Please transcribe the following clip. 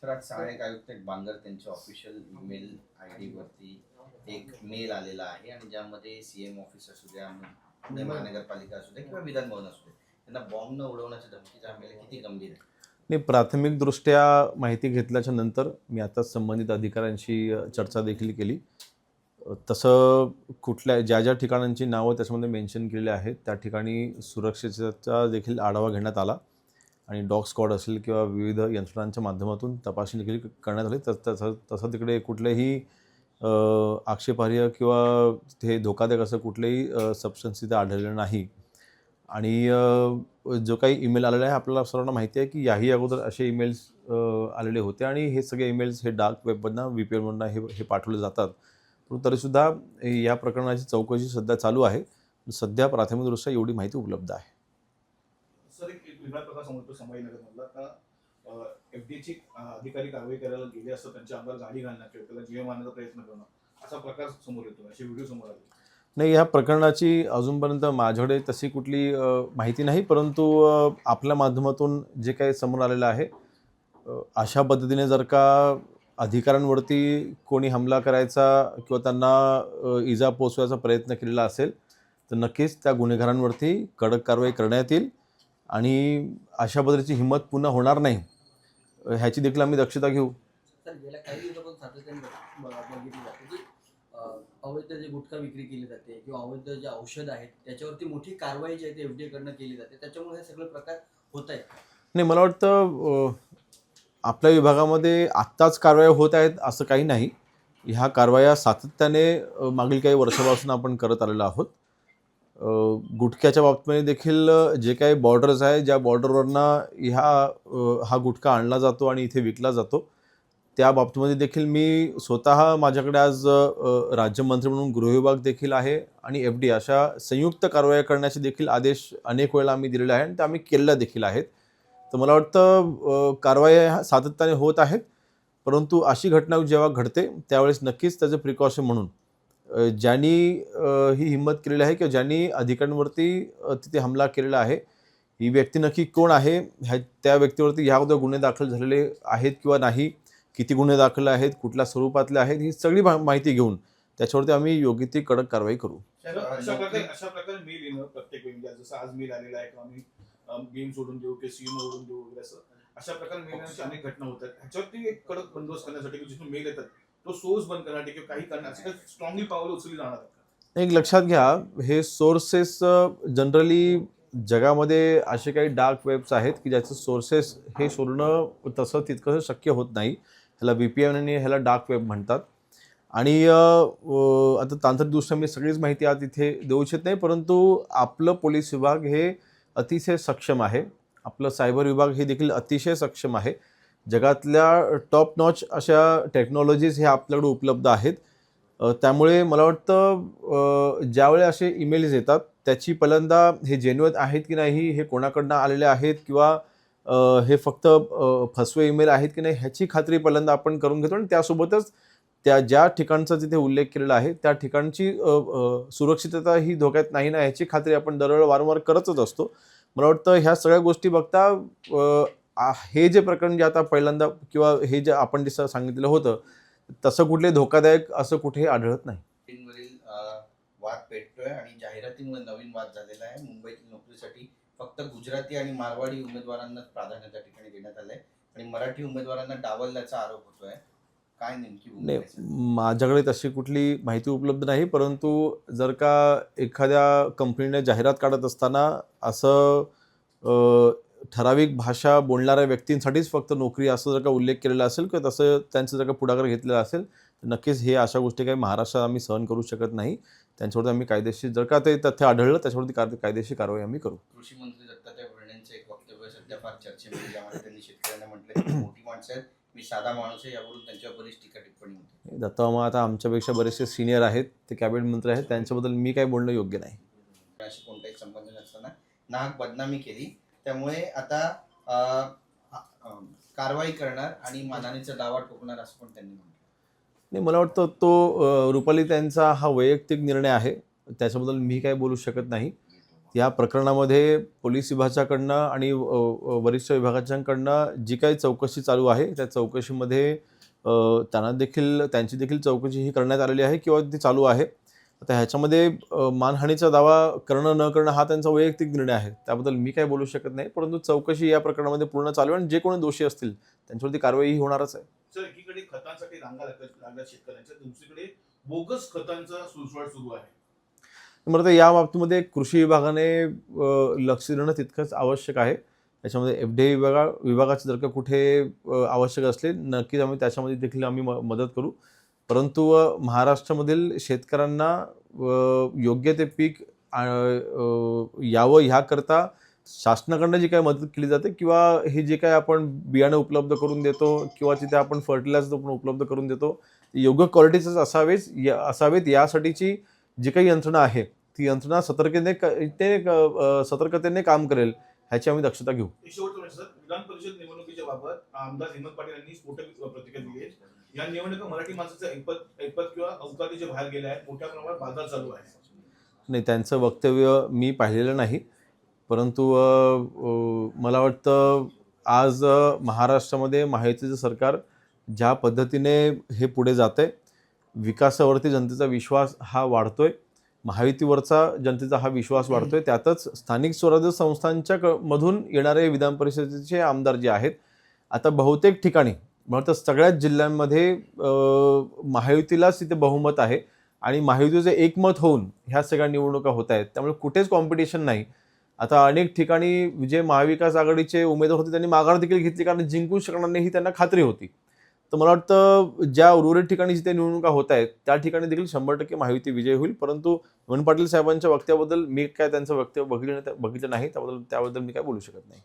तर आज सहाय्यक आयुक्त बांगर त्यांच्या ऑफिशियल ईमेल आय वरती एक मेल आलेला आहे आणि ज्यामध्ये सीएम ऑफिस असू द्या, पुणे महानगरपालिका असू द्या किंवा विधान भवन असू द्या, त्यांना बॉम्ब न उडवण्याच्या धमकीचा मेल किती गंभीर आहे? नाही, प्राथमिकदृष्ट्या माहिती घेतल्याच्या नंतर मी आताच संबंधित अधिकाऱ्यांशी चर्चा देखील केली. तसं कुठल्या ज्या ठिकाणांची नावं त्याच्यामध्ये मेन्शन केलेली आहेत त्या ठिकाणी सुरक्षेचा देखील आढावा घेण्यात आला आणि डॉग स्क्वॉड असेल किंवा विविध यंत्रणांच्या माध्यमातून तपासणी देखील करण्यात आली. तसं तिकडे कुठलेही आक्षेपार्ह किंवा ते धोकादायक असं कुठलेही सबस्टन्स तिथे आढळलेलं नाही. आणि जो काही ईमेल आलेला आहे आपल्याला सर्वांना माहिती आहे की याही अगोदर असे ईमेल्स आलेले होते आणि हे सगळे ईमेल्स हे डार्क वेबमधनं VPN मधनं हे पाठवले जातात. पण तरीसुद्धा या प्रकरणाची चौकशी सध्या चालू आहे. सध्या प्राथमिकदृष्ट्या एवढी माहिती उपलब्ध आहे. सर, एक वेगळा प्रकार समोर येतो संभाजीनगरमधला का FDAची अधिकारी कारवाई करायला गेले असं त्यांच्या अंगावर गाडी घालणं किंवा त्याला जीव मारण्याचा प्रयत्न करणं असा प्रकार समोर येतो, असे व्हिडिओ समोर आले. नाही, या प्रकरणाची अजूनपर्यंत माझ्याकडे तशी कुठली माहिती नाही, परंतु आपल्या माध्यमातून जे काही समोर आलेलं आहे अशा पद्धतीने जर का अधिकाऱ्यांवरती कोणी हमला करायचा किंवा त्यांना इजा पोचवायचा प्रयत्न केलेला असेल तर नक्कीच त्या गुन्हेगारांवरती कडक कारवाई करण्यात येईल आणि अशा पद्धतीची हिंमत पुन्हा होणार नाही ह्याची देखील आम्ही दक्षता घेऊ. तर गेल्या काही दिवसापासून सातत्याने बघितली जाते की अवैध जे गुटखा विक्री केली जाते किंवा अवैध जे औषध आहेत त्याच्यावरती मोठी कारवाई जी आहे ते FDA कडनं केली जाते, त्याच्यामुळे हे सगळे प्रकार होत आहेत. नाही, मला वाटतं आपल्या विभागामध्ये आत्ताच कारवाया होत आहेत असं काही नाही. ह्या कारवाया सातत्याने मागील काही वर्षापासून आपण करत आलेलो आहोत. गुटख्याच्या बाबतीमध्ये देखील जे काही बॉर्डर्स आहे ज्या बॉर्डरवरनं हा गुटखा आणला जातो आणि इथे विकला जातो त्या बाबतीमध्ये देखील मी स्वतः माझ्याकडे आज राज्यमंत्री म्हणून गृहविभाग देखील आहे आणि FDA अशा संयुक्त कारवाया करण्याचे देखील आदेश अनेक वेळेला आम्ही दिलेले आहे आणि त्या आम्ही केलेल्या देखील आहेत. तर मला वाटतं कारवाया सातत्याने होत आहेत, परंतु अशी घटना जेव्हा घडते त्यावेळेस नक्कीच त्याचं प्रिकॉशन म्हणून ज्यांनी ही हिंमत केलेली आहे किंवा ज्यांनी अधिकाऱ्यांवरती तिथे हमला केलेला आहे ही व्यक्ती नक्की कोण आहे, त्या व्यक्तीवरती ह्या अगोदर गुन्हे दाखल झालेले आहेत किंवा नाही, किती गुन्हे दाखल आहेत, कुठल्या स्वरूपातले आहेत, ही सगळी माहिती घेऊन त्याच्यावरती आम्ही योग्य ती कडक कारवाई करू. अशा प्रकारे मेल येणं प्रत्येक वेळी जसं आज मेल आलेला आहे की आम्ही गेम सोडून देऊ की सीन सोडून देऊ वगैरे असं अशा प्रकारे मेल येण्याची अनेक घटना होतात. ह्याच्यावरती एक कडक बंदोबस्त करण्यासाठी जिथून मेल येतात तो सोर्स बंद करण्यासाठी किंवा काही करण्यासाठी काही स्ट्रॉंगली पावलं उचलली जाणार आहेत. एक लक्षात घ्या, हे सोर्सेस जनरली जगामध्ये असे काही डार्क वेब्स आहेत की ज्याचं सोर्सेस हे शोधणं तसं तितकंसं शक्य होत नाही. ह्याला VPN आणि ह्याला डार्क वेब म्हणतात. आणि आता तांत्रिकदृष्ट्या मी सगळीच माहिती आज इथे देऊ इच्छित नाही, परंतु आपलं पोलीस विभाग हे अतिशय सक्षम आहे. आपलं सायबर विभाग हे देखील अतिशय सक्षम आहे. जगातल्या टॉप नॉच अशा टेक्नॉलॉजीज हे आपल्याकडे उपलब्ध आहेत. त्यामुळे मला वाटतं ज्यावेळी असे ईमेल्स येतात त्याची पहिल्यांदा हे जेन्युइन आहेत की नाही, हे कोणाकडनं आलेले आहेत किंवा हे फक्त फसवे ईमेल आहेत की नाही ह्याची खात्री पहिल्यांदा आपण करून घेतो आणि त्यासोबतच त्या ज्या ठिकाणचा जिथे उल्लेख केलेला आहे त्या ठिकाणची सुरक्षितता ही धोक्यात नाही ना ह्याची खात्री आपण दरवेळेला वारंवार करतच असतो. मला वाटतं ह्या सगळ्या गोष्टी बघता हे जे प्रकरण जे आता पहिल्यांदा किंवा हे जे आपण जसं सांगितलं होतं तसं कुठले धोकादायक असं कुठेही आढळत नाही. वाद पेटतोय आणि जाहिरातीमुळे नवीन वाद झालेला आहे. मुंबईतील नोकरीसाठी फक्त गुजराती आणि मारवाडी उमेदवारांना प्राधान्य त्या ठिकाणी देण्यात आलंय आणि मराठी उमेदवारांना डावलल्याचा आरोप होतोय. काय नेमकी? माझ्याकडे तशी कुठली माहिती उपलब्ध नाही, परंतु जर का एखाद्या कंपनीने जाहिरात काढत असताना असं ठराविक भाषा बोलणाऱ्या व्यक्तींसाठीच फक्त नोकरी असं जर का उल्लेख केलेला असेल किंवा तसं त्यांचं जर का पुढाकार घेतलेला असेल तर नक्कीच हे अशा गोष्टी काही महाराष्ट्रात आम्ही सहन करू शकत नाही. त्यांच्यावरती आम्ही कायदेशीर जर का ते तथ्य आढळलं त्याच्यावरती कायदेशीर कारवाई आम्ही करू. कृषी मंत्री दत्तात्रय भरणेंचं एक वक्तव्य सध्या फार चर्चेमध्ये, यामध्ये त्यांनी शेतकऱ्यांना म्हटलं मोठी माणसं आहेत, मी साधा माणूस आहे, यावरून त्यांच्यावर बरीच टीका टिप्पणी होती. दत्तामा आता आमच्यापेक्षा बरेचसे सिनियर आहेत, ते कॅबिनेट मंत्री आहेत, त्यांच्याबद्दल मी काय बोलणं योग्य नाही. अशी कोणताही संबंध नसताना नाहक बदनामी केली, त्यामुळे आता कारवाई करणार आणि मानहानीचा दावा ठोकणार असं पण त्यांनी म्हटलं. नाही, मला वाटतं तो रुपाली त्यांचा हा वैयक्तिक निर्णय आहे, त्याच्याबद्दल मी काय बोलू शकत नाही. या प्रकरणामध्ये पोलीस विभागाच्याकडनं आणि वरिष्ठ विभागाच्याकडनं जी काही चौकशी चालू आहे त्या चौकशीमध्ये त्यांची देखील चौकशी ही करण्यात आलेली आहे किंवा ती चालू आहे. आता ह्याच्यामध्ये मानहानीचा दावा करणं न करणं हा त्यांचा वैयक्तिक निर्णय आहे, त्याबद्दल मी काही बोलू शकत नाही. परंतु चौकशी या प्रकरणामध्ये पूर्ण चालू आहे आणि जे कोणी दोषी असतील त्यांच्यावरती कारवाई ही होणारच आहे. सर, एकीकडे खतांसाठी रांगा लागल्या शेतकऱ्यांच्या, दुसरीकडे बोगस खतांचा सुळसुळाट सुरू आहे. मला तर या बाबतीमध्ये कृषी विभागाने लक्ष देणं तितकंच आवश्यक आहे. त्याच्यामध्ये FDA विभागाचे जर का कुठे आवश्यक असले नक्कीच आम्ही त्याच्यामध्ये देखील आम्ही मदत करू. परंतु महाराष्ट्रामधील शेतकऱ्यांना योग्य ते पीक यावं ह्याकरता शासनाकडनं जी काही मदत केली जाते किंवा हे जे काही आपण बियाणं उपलब्ध करून देतो किंवा तिथे आपण फर्टिलायझर पण उपलब्ध करून देतो ते योग्य क्वालिटीचंच असावेत यासाठीची जी काही यंत्रणा आहे ती यंत्रणा सतर्कतेने काम करेल ह्याची आम्ही दक्षता घेऊ. शेवटचं म्हणजे सर, विधान परिषद निवडणुकीच्या बाबत आमदार हेमंत पाटील यांनी स्फोटक प्रतिक्रिया दिली आहे. या निवडणुका मराठी माणसाचं ऐपत किंवा अवकाळीच्या बाहेर गेले आहेत, मोठ्या प्रमाणात बाजार चालू आहे. नाही, त्यांचं वक्तव्य मी पाहिलेलं नाही. परंतु मला वाटतं आज महाराष्ट्रामध्ये महायुतीचं सरकार ज्या पद्धतीने हे पुढे जातं आहे, विकासावरती जनतेचा विश्वास हा वाढतोय, महायुतीवरचा जनतेचा हा विश्वास वाढतोय. त्यातच स्थानिक स्वराज्य संस्थांच्या मधून येणारे विधान परिषदेचे आमदार जे आहेत आता बहुतेक ठिकाणी म्हणतात सगळ्याच जिल्ह्यांमध्ये महायुतीलाच तिथे बहुमत आहे आणि महायुतीचं एकमत होऊन ह्या सगळ्या निवडणुका होत आहेत. त्यामुळे कुठेच कॉम्पिटिशन नाही. आता अनेक ठिकाणी जे महाविकास आघाडीचे उमेदवार होते त्यांनी माघार देखील घेतली कारण जिंकू शकणार नाही ही त्यांना खात्री होती. तर मला वाटतं ज्या उर्वरित ठिकाणी जिथे निवडणुका होत आहेत त्या ठिकाणी देखील 100% महायुती विजय होईल. परंतु हेमंत पाटील साहेबांच्या वक्तव्याबद्दल मी काय त्यांचं वक्तव्य बघितलं नाही, त्याबद्दल मी काय बोलू शकत नाही.